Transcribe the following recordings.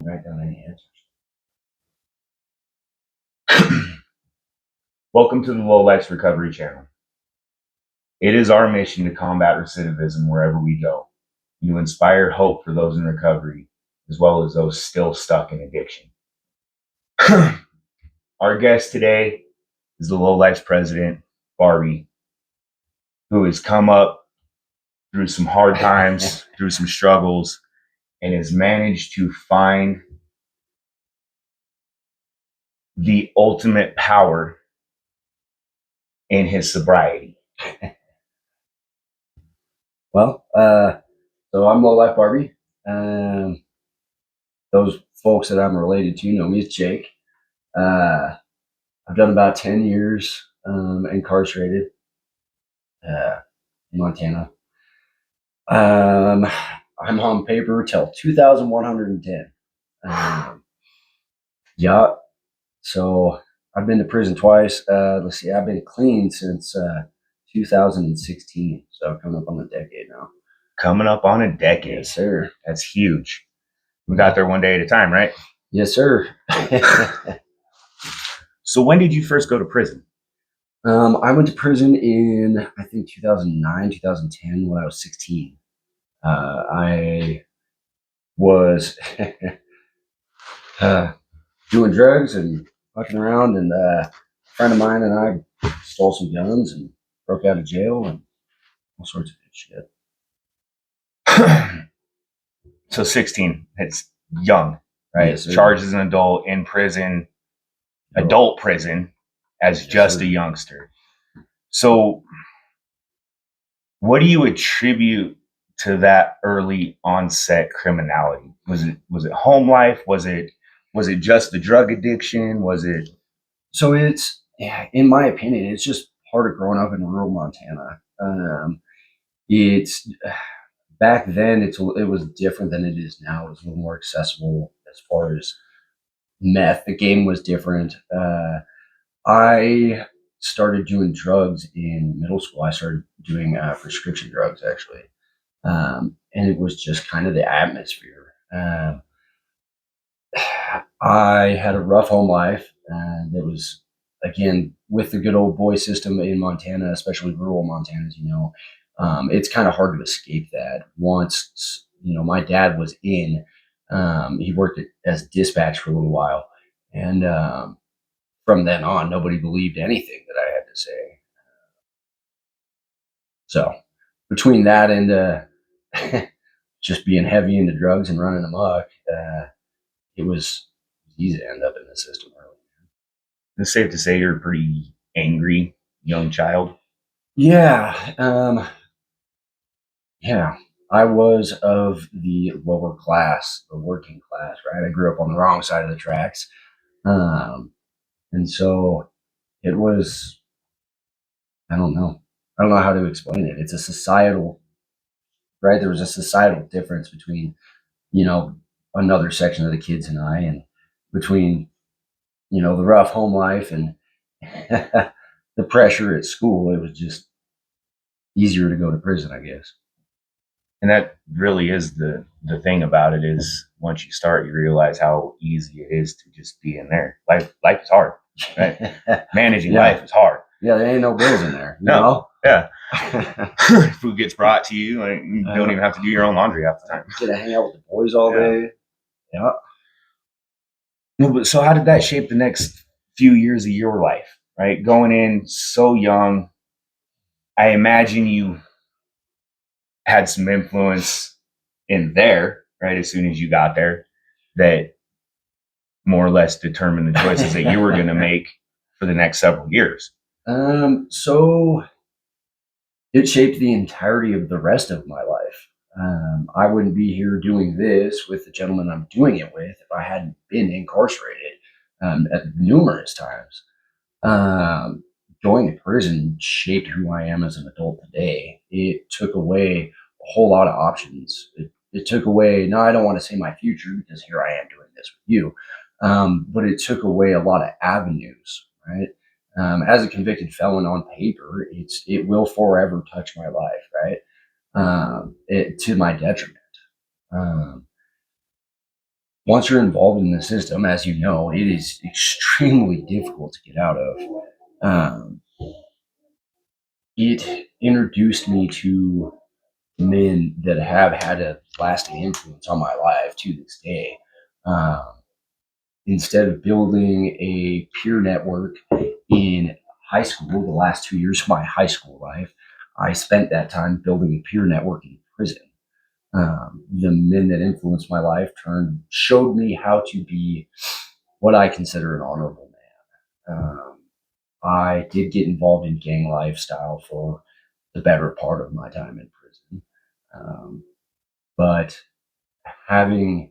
write down any answers. Welcome to the LOWLIFES Recovery Channel. It is our mission to combat recidivism wherever we go, and to inspire hope for those in recovery, as well as those still stuck in addiction. Our guest today is the LOWLIFES President Barbie, who has come up through some hard times, through some struggles, and has managed to find the ultimate power in his sobriety. Well, so I'm Low-Life Barbie. Those folks that I'm related to know me as Jake. I've done about 10 years incarcerated in Montana. I'm on paper till 2,110. Yeah. So I've been to prison twice. Let's see, I've been clean since 2016. So coming up on a decade now. Coming up on a decade. Yes, sir. That's huge. We got there one day at a time, right? Yes, sir. So when did you first go to prison? I went to prison in, I think, 2009, 2010 when I was 16. I was doing drugs and fucking around, and a friend of mine and I stole some guns and broke out of jail and all sorts of good shit. So 16, it's young, right? Yes, charged as an adult in prison, adult prison, as just a youngster. So what do you attribute to that early onset criminality? Was it home life? Was it just the drug addiction? Was it? So it's, in my opinion, it's just part of growing up in rural Montana. It's back then it was different than it is now. It was a little more accessible as far as meth. The game was different. I started doing drugs in middle school. I started doing prescription drugs, actually. And it was just kind of the atmosphere. I had a rough home life, and it was, again, with the good old boy system in Montana, especially rural Montana, as you know, it's kind of hard to escape that. Once, my dad was in, he worked as dispatch for a little while, and from then on, nobody believed anything that I had to say. So between that and just being heavy into drugs and running amok, it was easy to end up in the system early. It's safe to say you're a pretty angry young child. Yeah. Yeah. I was of the lower class, the working class, right? I grew up on the wrong side of the tracks. And so it was, I don't know how to explain it. It's a societal, right? There was a societal difference between, another section of the kids and I, and between, the rough home life and the pressure at school. It was just easier to go to prison, I guess. And that really is the thing about it, is once you start, you realize how easy it is to just be in there. Life is hard, right? Managing life is hard. Yeah, there ain't no bills in there. You know? Yeah. Food gets brought to you, and you don't even have to do your own laundry half the time. You get to hang out with the boys all day. Yeah. No, but so how did that shape the next few years of your life, right? Going in so young, I imagine you had some influence in there, right? As soon as you got there, that more or less determined the choices that you were going to make for the next several years. So it shaped the entirety of the rest of my life. I wouldn't be here doing this with the gentleman I'm doing it with if I hadn't been incarcerated at numerous times. Going to prison shaped who I am as an adult today. It took away a whole lot of options. It took away, no, I don't want to say my future, because here I am doing this with you. But it took away a lot of avenues, right? As a convicted felon on paper, it will forever touch my life, right? To my detriment. once you're involved in the system, as you know, it is extremely difficult to get out of. Um, it introduced me to men that have had a lasting influence on my life to this day. Um, Instead of building a peer network in high school, the last 2 years of my high school life, I spent that time building a peer network in prison. The men that influenced my life showed me how to be what I consider an honorable man. I did get involved in gang lifestyle for the better part of my time in prison. But having,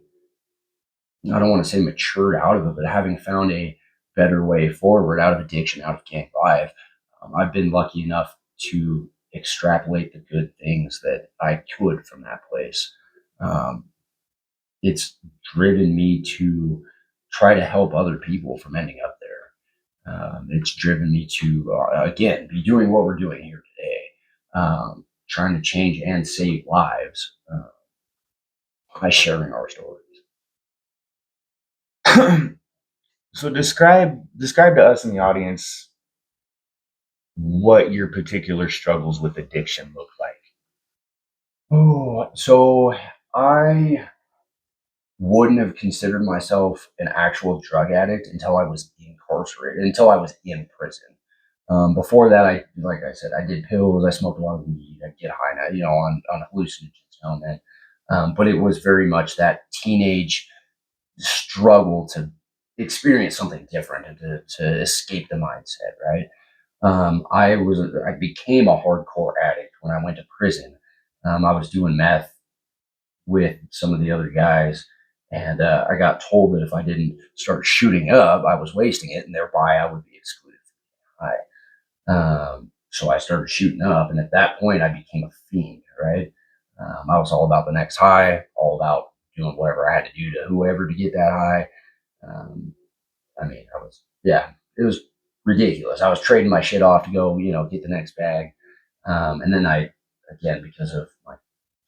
I don't want to say matured out of it, but having found a better way forward out of addiction, out of gang life, I've been lucky enough to extrapolate the good things that I could from that place. Um, it's driven me to try to help other people from ending up there. It's driven me to, again, be doing what we're doing here today, trying to change and save lives by sharing our stories. So describe to us in the audience what your particular struggles with addiction look like. Oh, so I wouldn't have considered myself an actual drug addict until I was incarcerated, until I was in prison. Before that, like I said, I did pills, I smoked a lot of weed, I'd get high, on hallucinogens now and then. But it was very much that teenage struggle to experience something different and to escape the mindset, right? I became a hardcore addict when I went to prison. I was doing meth with some of the other guys, and I got told that if I didn't start shooting up, I was wasting it, and thereby I would be excluded from the high. So I started shooting up, and at that point, I became a fiend. Right? I was all about the next high, all about doing whatever I had to do to whoever to get that high. Um, I mean, yeah, it was ridiculous. I was trading my shit off to go, get the next bag. And then again, because of my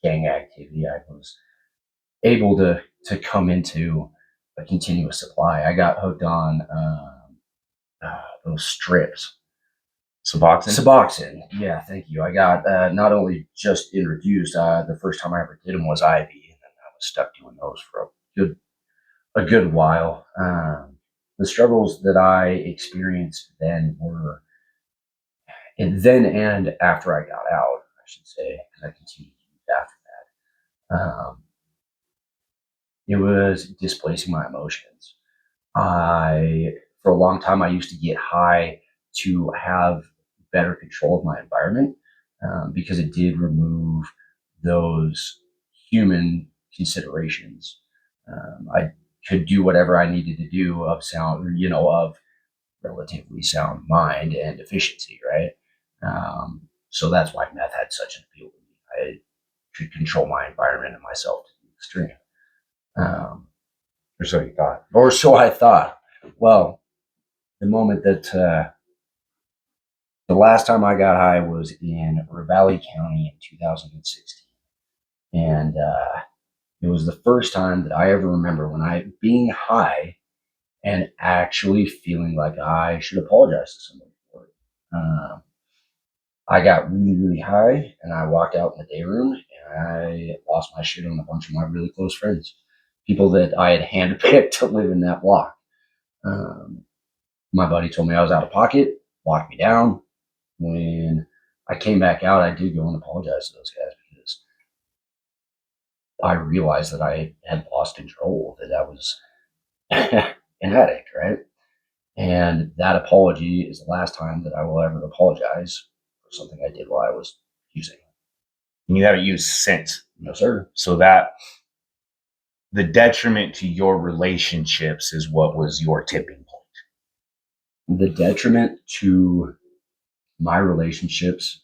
gang activity, I was able to come into a continuous supply. I got hooked on those strips. Suboxone. Yeah, thank you. I got not only just introduced, the first time I ever did them was IV, and then I was stuck doing those for a good while. The struggles that I experienced then were, and then and after I got out, I should say, because I continued to use after that. It was displacing my emotions. For a long time, I used to get high to have better control of my environment, because it did remove those human considerations. I could do whatever I needed to do of relatively sound mind and efficiency, right? So that's why meth had such an appeal to me. I could control my environment and myself to the extreme. Um, Or so you thought. or so I thought. Well, the moment that the last time I got high was in Ravalli County in 2016, and it was the first time that I ever remember when I being high and actually feeling like I should apologize to somebody for it. I got really, really high, and I walked out in the day room, and I lost my shit on a bunch of my really close friends, people that I had handpicked to live in that block. Um, my buddy told me I was out of pocket, locked me down. When I came back out, I did go and apologize to those guys because I realized that I had lost control, that I was an addict, right? And that apology is the last time that I will ever apologize for something I did while I was using. And you haven't used since. No, sir. So that the detriment to your relationships is what was your tipping point. The detriment to my relationships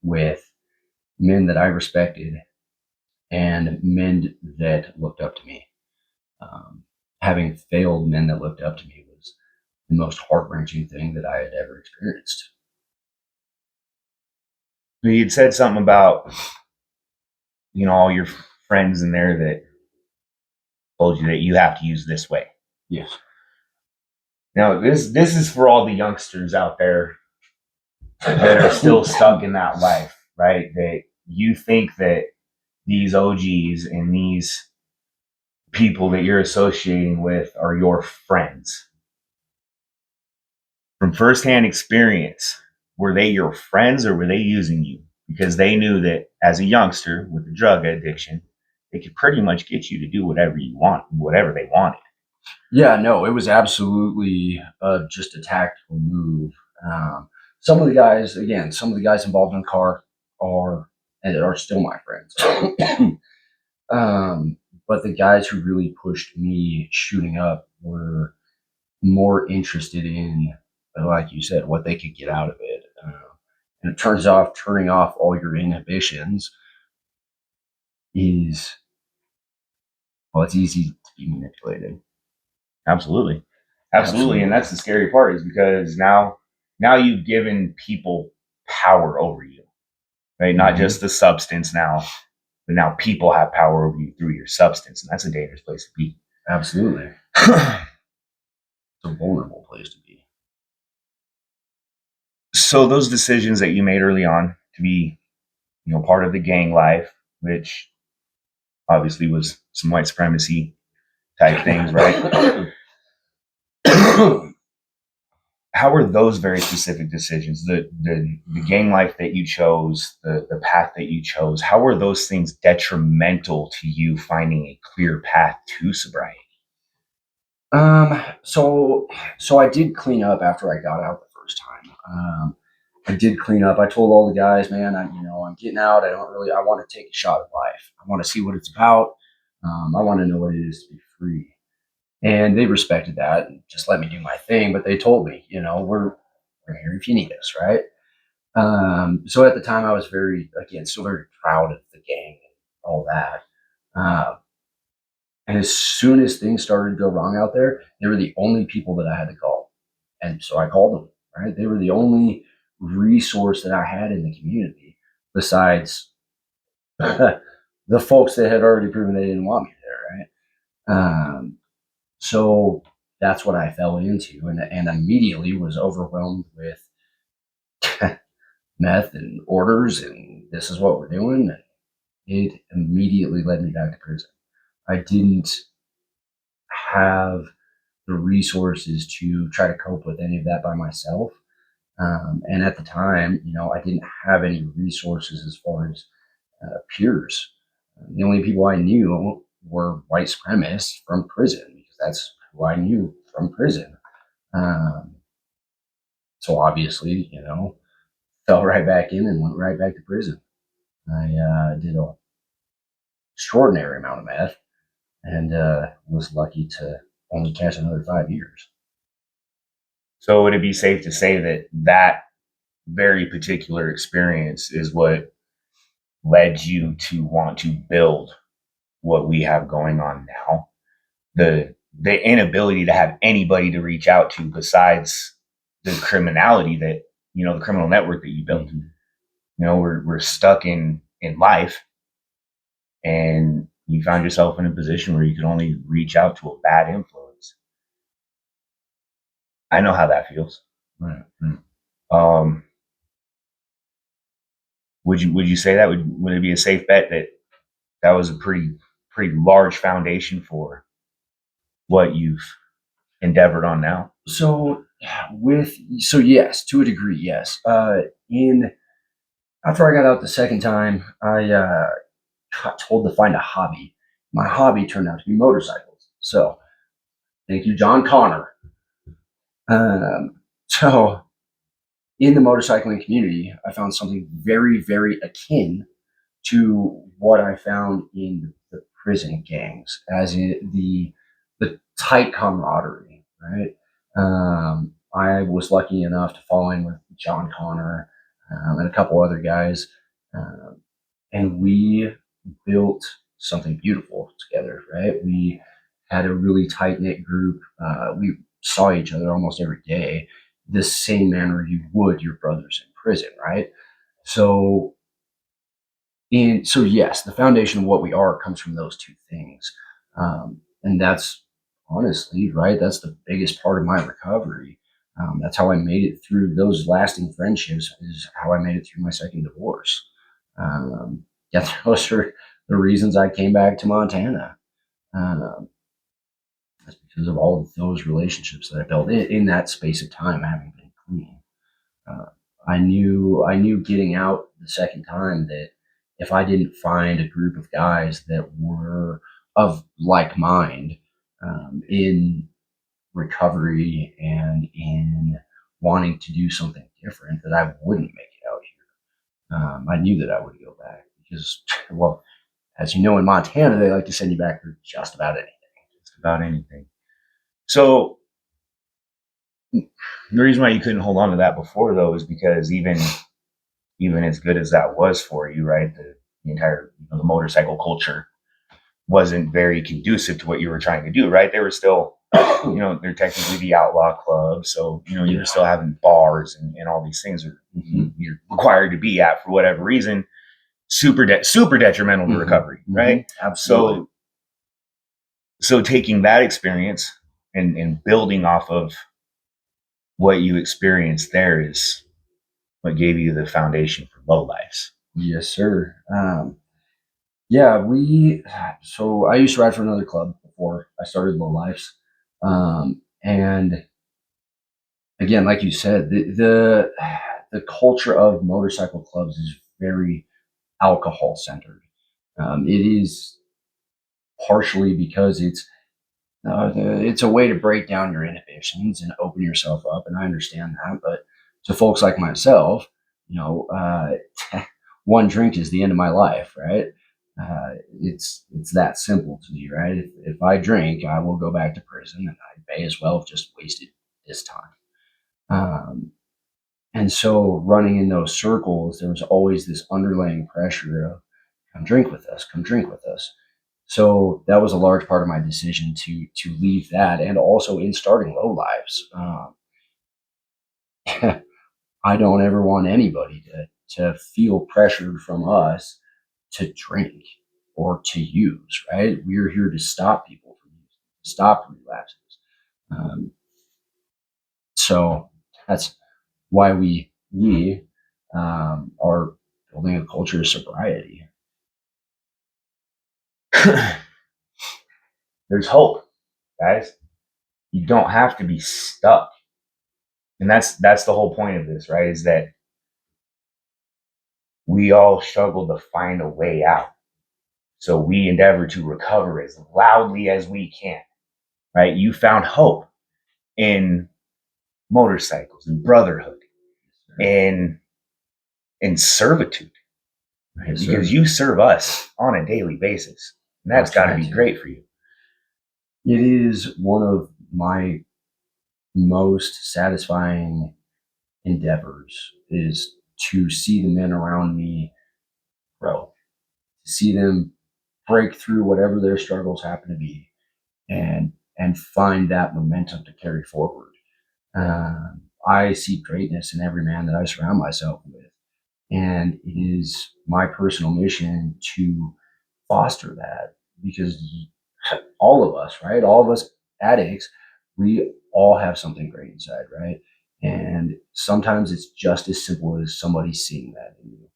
with men that I respected and men that looked up to me. Having failed men that looked up to me was the most heart-wrenching thing that I had ever experienced. You'd said something about, all your friends in there that told you that you have to use this way. Yes. Now, this is for all the youngsters out there that are still stuck in that life, right? That you think that these OGs and these people that you're associating with are your friends. From firsthand experience, were they your friends or were they using you? Because they knew that as a youngster with a drug addiction, they could pretty much get you to do whatever you want, whatever they wanted. Yeah, no, it was absolutely just a tactical move. Some of the guys, again, some of the guys involved in the car are still my friends. But the guys who really pushed me shooting up were more interested in, like you said, what they could get out of it. And it turning off all your inhibitions is, well, it's easy to be manipulated. Absolutely. Absolutely. And that's the scary part, is because now you've given people power over you, right? Not just the substance now, but now people have power over you through your substance. And that's a dangerous place to be. Absolutely. It's a vulnerable place to be. So those decisions that you made early on to be, part of the gang life, which obviously was some white supremacy type things, right? How were those very specific decisions, the gang life that you chose, the path that you chose, how were those things detrimental to you finding a clear path to sobriety? So I did clean up after I got out the first time. I did clean up. I told all the guys, man, I'm getting out. I want to take a shot at life. I want to see what it's about. I want to know what it is to be free. And they respected that and just let me do my thing. But they told me, we're here if you need us, right? So at the time, I was still very proud of the gang and all that. Uh, and as soon as things started to go wrong out there, they were the only people that I had to call. And so I called them, right? They were the only resource that I had in the community besides the folks that had already proven they didn't want me there, right? So that's what I fell into, and immediately was overwhelmed with meth and orders, and this is what we're doing. And it immediately led me back to prison. I didn't have the resources to try to cope with any of that by myself. And at the time, I didn't have any resources as far as peers. The only people I knew were white supremacists from prison, because that's who I knew from prison. Um, so obviously, fell right back in and went right back to prison. I did an extraordinary amount of meth and was lucky to only catch another 5 years. So would it be safe to say that that very particular experience is what led you to want to build what we have going on now? The inability to have anybody to reach out to besides the criminality that, the criminal network that you built. We're stuck in life, and you found yourself in a position where you could only reach out to a bad influence. I know how that feels. Right. Would you say that would it be a safe bet that that was a pretty large foundation for what you've endeavored on now? So yes, to a degree, yes. In After I got out the second time, I got told to find a hobby. My hobby turned out to be motorcycles. So thank you, John Connor. So in the motorcycling community, I found something very, very akin to what I found in the prison gangs, as in the tight camaraderie. Right. I was lucky enough to fall in with John Connor and a couple other guys, and we built something beautiful together. Right. We had a really tight knit group. We saw each other almost every day, the same manner you would your brothers in prison. Right. So yes, the foundation of what we are comes from those two things. and that's honestly, right, that's the biggest part of my recovery. That's how I made it through those lasting friendships, is how I made it through my second divorce. Um, yeah, those are the reasons I came back to Montana. Um, that's because of all of those relationships that I built in that space of time, having been clean. Uh, I knew getting out the second time that if I didn't find a group of guys that were of like mind, in recovery and in wanting to do something different, that I wouldn't make it out here. I knew that I would go back because, well, as you know, in Montana, they like to send you back for just about anything. Just about anything. So the reason why you couldn't hold on to that before, though, is because even as good as that was for you, right? The entire the motorcycle culture wasn't very conducive to what you were trying to do, right? They were still, they're technically the outlaw club, so you were still having bars and all these things you're required to be at for whatever reason. Super detrimental to recovery, right? Absolutely. So taking that experience and building off of what you experienced there is what gave you the foundation for Low Lives. Yes, sir. Yeah, so I used to ride for another club before I started Low Lives. And again, like you said, the culture of motorcycle clubs is very alcohol centered. It is partially because it's a way to break down your inhibitions and open yourself up, and I understand that. But to folks like myself, one drink is the end of my life, right? It's that simple to me, right? If I drink, I will go back to prison, and I may as well have just wasted this time. Um, and so, running in those circles, there was always this underlying pressure of, come drink with us, come drink with us. So that was a large part of my decision to leave that, and also in starting Low Lives. I don't ever want anybody to feel pressured from us to drink or to use. Right? We're here to stop people from using, to stop relapses. Um, so that's why we are building a culture of sobriety. There's hope, guys. You don't have to be stuck. And that's the whole point of this, right? Is that we all struggle to find a way out. So we endeavor to recover as loudly as we can, right? You found hope in motorcycles and brotherhood and in servitude, right? Yes, because sir. you serve us on a daily basis. And that's got to be great for you. It is one of my most satisfying endeavors, is to see the men around me grow, to see them break through whatever their struggles happen to be, and find that momentum to carry forward. I see greatness in every man that I surround myself with, and it is my personal mission to foster that, because all of us, right? All of us addicts, we all have something great inside, right? And sometimes it's just as simple as somebody seeing that in you.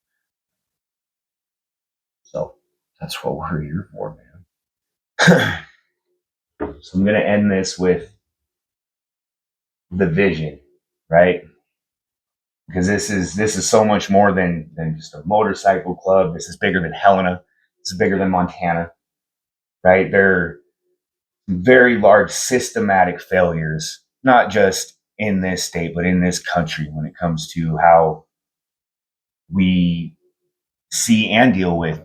So that's what we're here for, man. So I'm going to end this with the vision, right? Because this is so much more than just a motorcycle club. This is bigger than Helena. This is bigger than Montana, right? They're very large systematic failures, not just in this state, but in this country when it comes to how we see and deal with,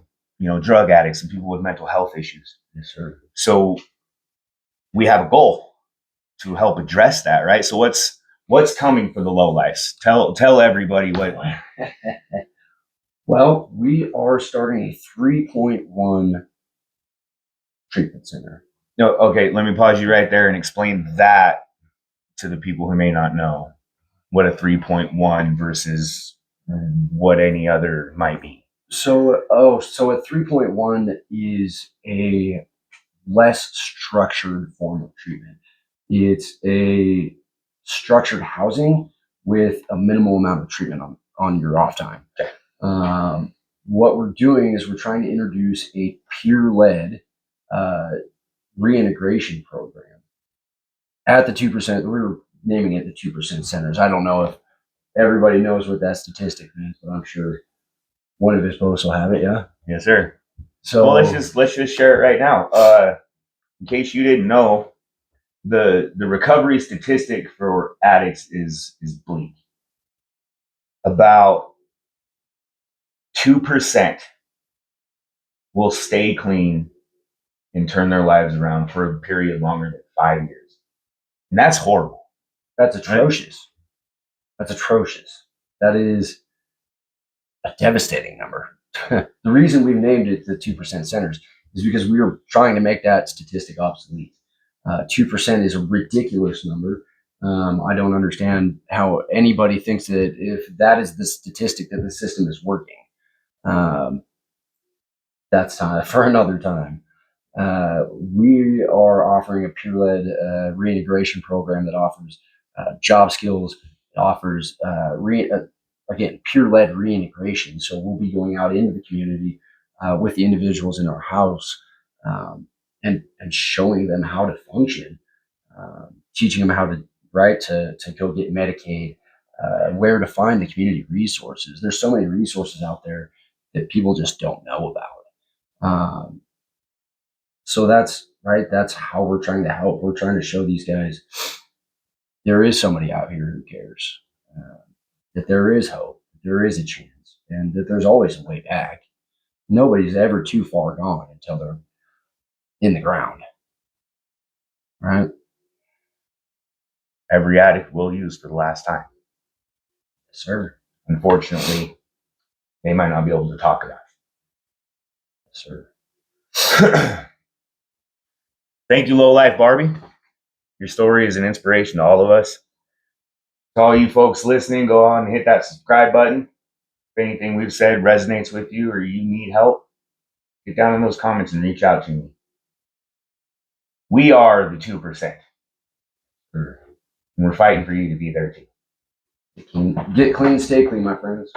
drug addicts and people with mental health issues. Yes, sir. So we have a goal to help address that, right? So what's coming for the Low Lives? Tell everybody what. Well, we are starting a 3.1 treatment center. No, okay, let me pause you right there and explain that to the people who may not know what a 3.1 versus what any other might be. So a 3.1 is a less structured form of treatment. It's a structured housing with a minimal amount of treatment on your off time. Okay. What we're doing is we're trying to introduce a peer-led reintegration program at the 2%. We're naming it the 2% centers. I don't know if everybody knows what that statistic means, but I'm sure one of his posts will have it. Yeah. Yes, sir. So well, let's just share it right now. In case you didn't know, the recovery statistic for addicts is bleak. About 2% will stay clean and turn their lives around for a period longer than 5 years. And that's horrible. That's atrocious. Right? That's atrocious. That is a devastating number. The reason we've named it the 2% centers is because we were trying to make that statistic obsolete. 2% is a ridiculous number. I don't understand how anybody thinks that if that is the statistic that the system is working. That's time for another time. We are offering a peer-led reintegration program that offers job skills. It offers again peer-led reintegration. So we'll be going out into the community with the individuals in our house and showing them how to function, teaching them how to to go get Medicaid, where to find the community resources. There's so many resources out there that people just don't know about. So that's right. That's how we're trying to help. We're trying to show these guys there is somebody out here who cares, that there is hope, there is a chance, and that there's always a way back. Nobody's ever too far gone until they're in the ground, right? Every addict will use for the last time. Yes, sir. Unfortunately, they might not be able to talk about it. Yes, sir. Thank you, Low Life Barbie. Your story is an inspiration to all of us. To all you folks listening, go on and hit that subscribe button. If anything we've said resonates with you or you need help, get down in those comments and reach out to me. We are the 2%. And we're fighting for you to be there too. Get clean, stay clean, my friends.